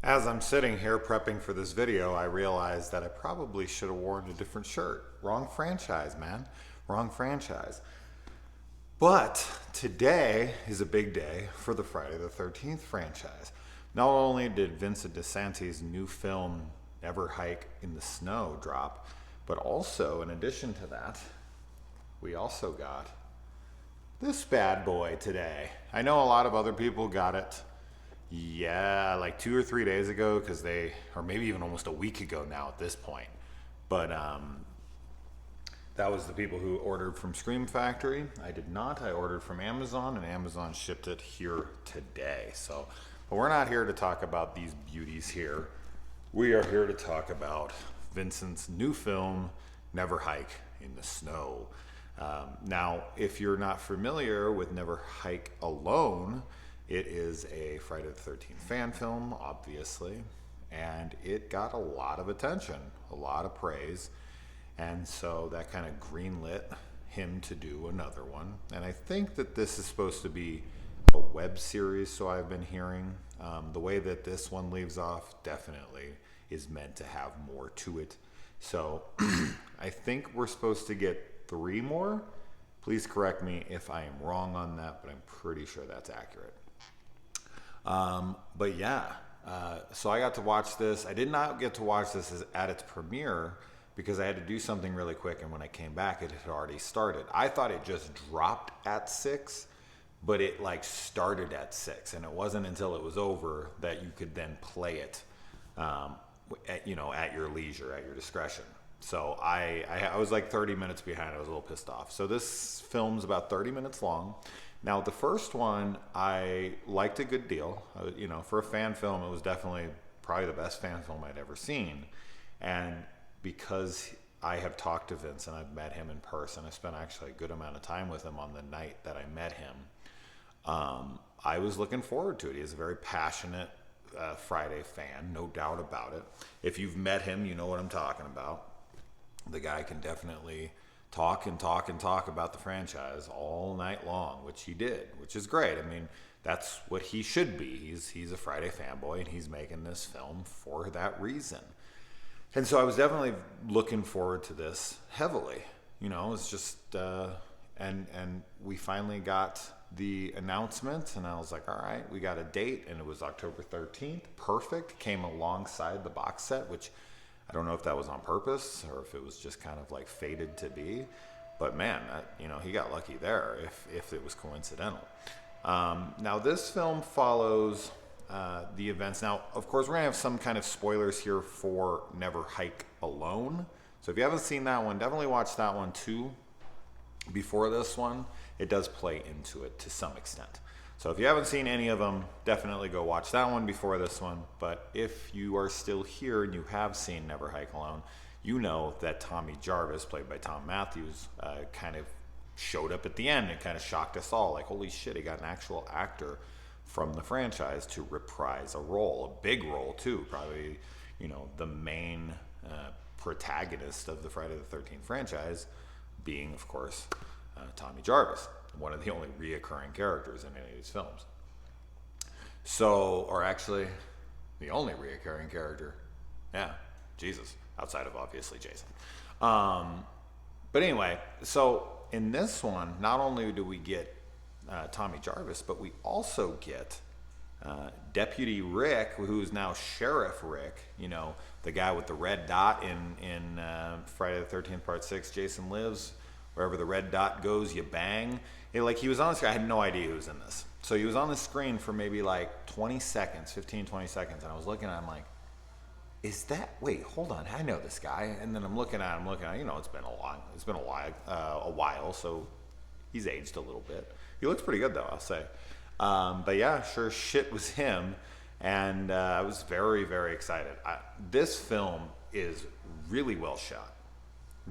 As I'm sitting here prepping for this video, I realized that I probably should have worn a different shirt. Wrong franchise, man. Wrong franchise. But today is a big day for the Friday the 13th franchise. Not only did Vincent DeSantis' new film, Never Hike in the Snow, drop, but also, in addition to that, we also got this bad boy today. I know a lot of other people got it. Yeah, like 2 or 3 days ago, or maybe even almost a week ago now at this point. But that was the people who ordered from Scream Factory. I did not. I ordered from Amazon, and Amazon shipped it here today. But we're not here to talk about these beauties here. We are here to talk about Vincent's new film, Never Hike in the Snow. Now, if you're not familiar with Never Hike Alone, it is a Friday the 13th fan film, obviously, and it got a lot of attention, a lot of praise, and so that kind of greenlit him to do another one. And I think that this is supposed to be a web series, so I've been hearing. The way that this one leaves off definitely is meant to have more to it. So I think we're supposed to get 3 more. Please correct me if I am wrong on that, but I'm pretty sure that's accurate. But yeah, so I got to watch this. I did not get to watch this at its premiere because I had to do something really quick, and when I came back, it had already started. I thought it just dropped at 6, but it started at 6, and it wasn't until it was over that you could then play it, at your leisure, at your discretion. So I was like 30 minutes behind. I was a little pissed off. So this film's about 30 minutes long. Now, the first one, I liked a good deal. For a fan film, it was definitely probably the best fan film I'd ever seen. And because I have talked to Vince and I've met him in person, I spent actually a good amount of time with him on the night that I met him. I was looking forward to it. He is a very passionate Friday fan, no doubt about it. If you've met him, you know what I'm talking about. The guy can definitely talk about the franchise all night long, which he did, which is great. I mean, that's what he should be. He's a Friday fanboy, and he's making this film for that reason. And so I was definitely looking forward to this heavily. It's just, and we finally got the announcement, and I was like, all right, we got a date, and it was October 13th. Perfect. Came alongside the box set, which I don't know if that was on purpose or if it was just kind of fated to be, but man, he got lucky there if it was coincidental. Now this film follows the events. Now, of course, we're gonna have some kind of spoilers here for Never Hike Alone. So if you haven't seen that one, definitely watch that one too. Before this one, it does play into it to some extent. So if you haven't seen any of them, definitely go watch that one before this one. But if you are still here and you have seen Never Hike Alone, you know that Tommy Jarvis, played by Tom Matthews, kind of showed up at the end and kind of shocked us all. Like, holy shit, he got an actual actor from the franchise to reprise a role, a big role too. Probably, the main protagonist of the Friday the 13th franchise being, of course, Tommy Jarvis. One of the only reoccurring characters in any of these films. Or actually, the only reoccurring character. Yeah, Jesus. Outside of, obviously, Jason. But anyway, so in this one, not only do we get Tommy Jarvis, but we also get Deputy Rick, who's now Sheriff Rick, the guy with the red dot in Friday the 13th Part 6, Jason Lives. Wherever the red dot goes, you bang. He was on the screen. I had no idea he was in this. So he was on the screen for maybe 20 seconds, 15, 20 seconds. And I was looking at him like, wait, hold on. I know this guy. And then I'm looking at him, it's been a while. So he's aged a little bit. He looks pretty good though, I'll say. But yeah, sure shit was him. And I was very, very excited. This film is really well shot.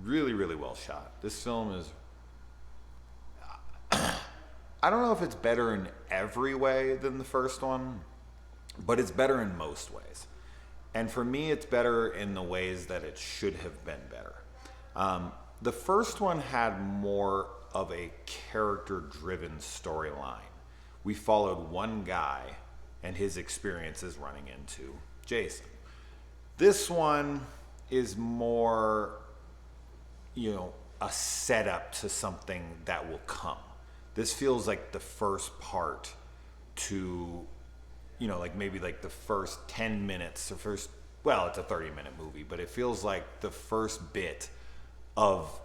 Really, really well shot. This film is, I don't know if it's better in every way than the first one, but it's better in most ways. And for me, it's better in the ways that it should have been better. The first one had more of a character-driven storyline. We followed one guy and his experiences running into Jason. This one is more, a setup to something that will come. This feels like the first part to, like maybe like the first 10 minutes, it's a 30-minute movie, but it feels like the first bit of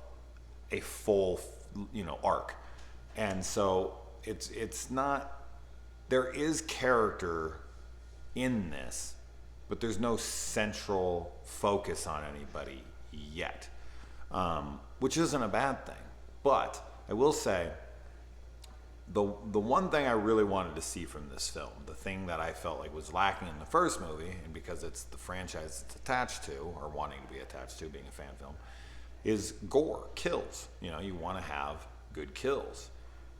a full, arc. And so it's not, there is character in this, but there's no central focus on anybody yet, which isn't a bad thing. But I will say, the one thing I really wanted to see from this film, the thing that I felt like was lacking in the first movie, and because it's the franchise it's attached to, or wanting to be attached to, being a fan film, is gore, kills. You want to have good kills.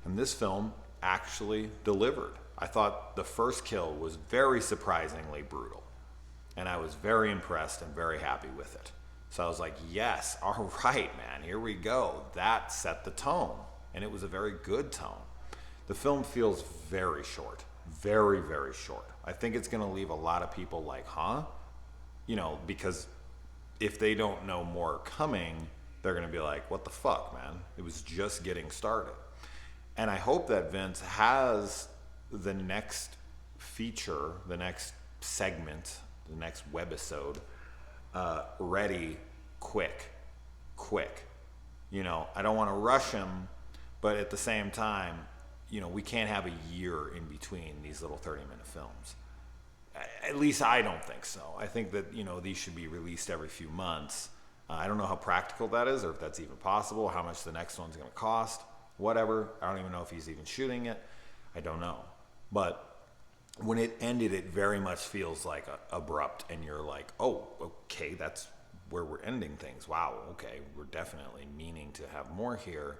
And this film actually delivered. I thought the first kill was very surprisingly brutal. And I was very impressed and very happy with it. So I was like, yes, all right, man, here we go. That set the tone. And it was a very good tone. The film feels very short. Very, very short. I think it's going to leave a lot of people like, huh? Because if they don't know more coming, they're going to be like, what the fuck, man? It was just getting started. And I hope that Vince has the next feature, the next segment, the next webisode ready quick. I don't want to rush him, but at the same time, we can't have a year in between these little 30-minute films. At least I don't think so. I think that, these should be released every few months. I don't know how practical that is, or if that's even possible, how much the next one's going to cost, whatever. I don't even know if he's even shooting it. I don't know. But when it ended, it very much feels like abrupt, and you're like, oh, okay, that's where we're ending things. Wow, okay, we're definitely meaning to have more here,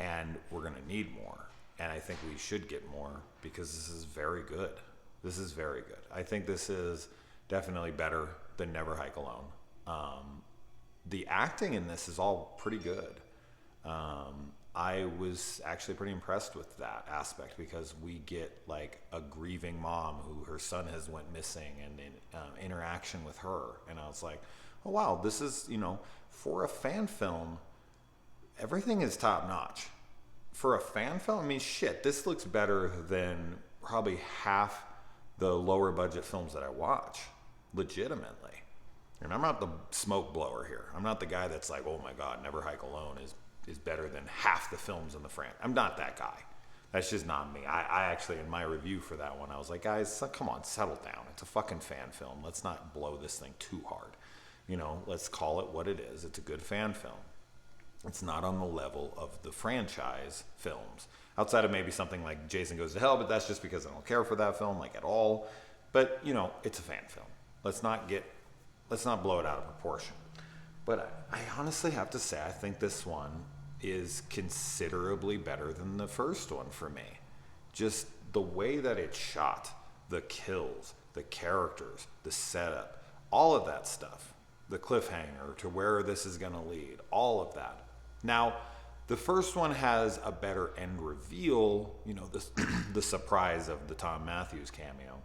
and we're going to need more. And I think we should get more, because this is very good. This is very good. I think this is definitely better than Never Hike Alone. The acting in this is all pretty good. I was actually pretty impressed with that aspect, because we get like a grieving mom who her son has went missing, and interaction with her. And I was like, oh wow, this is, for a fan film, everything is top notch. For a fan film, I mean, shit, this looks better than probably half the lower budget films that I watch, legitimately. And I'm not the smoke blower here. I'm not the guy that's like, oh my God, Never Hike Alone is better than half the films in the franchise. I'm not that guy. That's just not me. I actually, in my review for that one, I was like, guys, come on, settle down. It's a fucking fan film. Let's not blow this thing too hard. Let's call it what it is. It's a good fan film. It's not on the level of the franchise films. Outside of maybe something like Jason Goes to Hell, but that's just because I don't care for that film, like, at all. But, it's a fan film. Let's not blow it out of proportion. But I honestly have to say, I think this one is considerably better than the first one for me. Just the way that it's shot, the kills, the characters, the setup, all of that stuff, the cliffhanger to where this is going to lead, all of that. Now, the first one has a better end reveal, the surprise of the Tom Matthews cameo.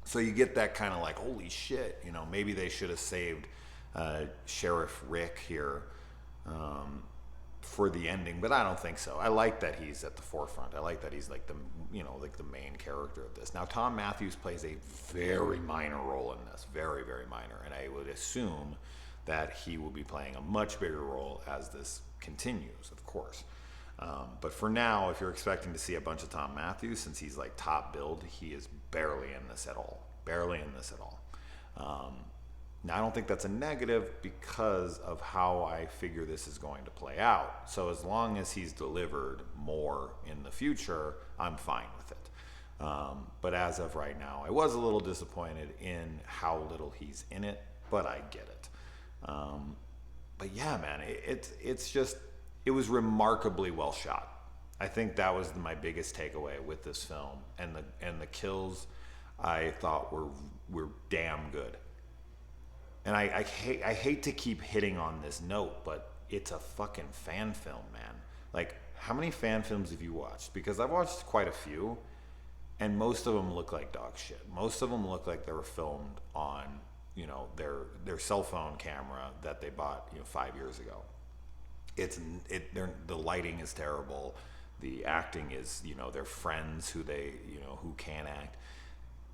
So you get that kind of like, holy shit, maybe they should have saved Sheriff Rick here for the ending, but I don't think so. I like that he's at the forefront. I like that he's like the main character of this. Now, Tom Matthews plays a very minor role in this, very, very minor, and I would assume that he will be playing a much bigger role as this continues, of course. But for now, if you're expecting to see a bunch of Tom Matthews, since he's like top billed, he is barely in this at all. Now, I don't think that's a negative because of how I figure this is going to play out. So as long as he's delivered more in the future, I'm fine with it. But as of right now, I was a little disappointed in how little he's in it, but I get it. But yeah, man, it was remarkably well shot. I think that was my biggest takeaway with this film, and the kills I thought were damn good. And I hate to keep hitting on this note, but it's a fucking fan film, man. Like, how many fan films have you watched? Because I've watched quite a few, and most of them look like dog shit. Most of them look like they were filmed on, you know, their cell phone camera that they bought, you know, 5 years ago. The lighting is terrible. The acting is, you know, their friends who can act.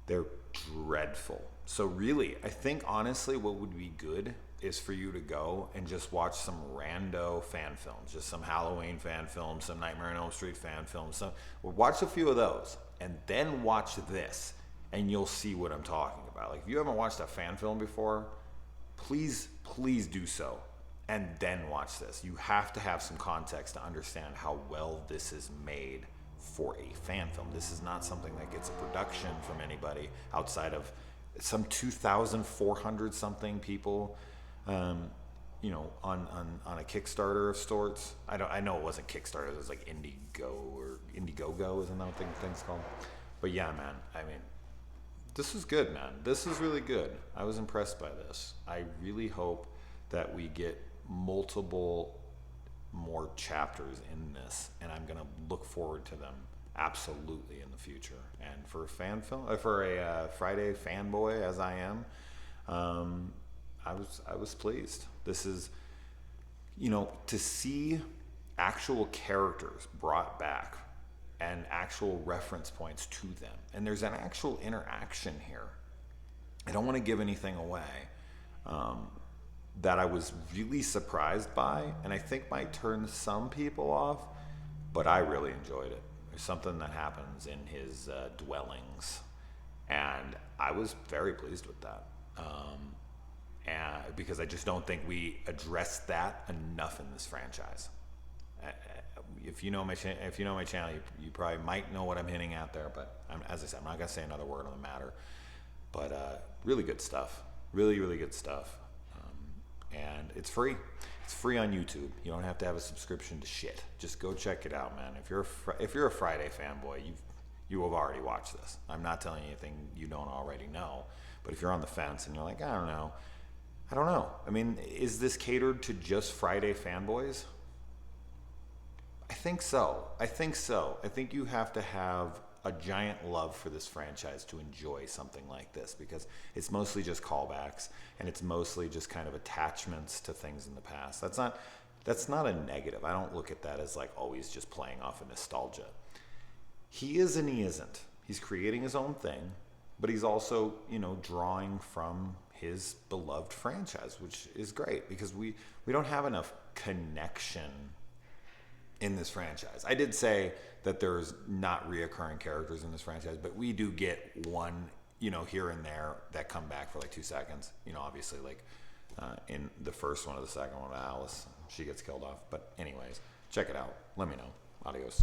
They're dreadful. So really, I think honestly, what would be good is for you to go and just watch some rando fan films, just some Halloween fan films, some Nightmare on Elm Street fan films. Watch a few of those, and then watch this, and you'll see what I'm talking about. Like, if you haven't watched a fan film before, please do so, and then watch this. You have to have some context to understand how well this is made for a fan film. This is not something that gets a production from anybody outside of some 2,400 something people, you know, on a Kickstarter of sorts. I know it wasn't Kickstarter. It was like Indiegogo, isn't that what thing's called? But yeah, man. I mean, this is good, man. This is really good. I was impressed by this. I really hope that we get multiple more chapters in this, and I'm gonna look forward to them absolutely in the future. And for a fan film, for a Friday fanboy as I am, I was pleased. This is, you know, to see actual characters brought back and actual reference points to them, and there's an actual interaction here. I don't want to give anything away. That I was really surprised by, and I think might turn some people off, but I really enjoyed it. There's something that happens in his dwellings, and I was very pleased with that. And because I just don't think we addressed that enough in this franchise. If you know my channel, you probably might know what I'm hinting at there. But as I said, I'm not gonna say another word on the matter. But really good stuff. Really good stuff. And it's free. It's free on YouTube. You don't have to have a subscription to shit. Just go check it out, man. If you're a Friday fanboy, you have already watched this. I'm not telling you anything you don't already know. But if you're on the fence and you're like, I don't know. I mean, is this catered to just Friday fanboys? I think so. I think you have to have a giant love for this franchise to enjoy something like this, because it's mostly just callbacks, and it's mostly just kind of attachments to things in the past. That's not a negative. I don't look at that as like always just playing off of nostalgia. He is and he isn't. He's creating his own thing, but he's also, you know, drawing from his beloved franchise, which is great because we don't have enough connection in this franchise. I did say that there's not reoccurring characters in this franchise, but we do get one, you know, here and there that come back for like 2 seconds. You know, obviously, like in the first one or the second one, Alice, she gets killed off. But anyways, check it out. Let me know. Adios.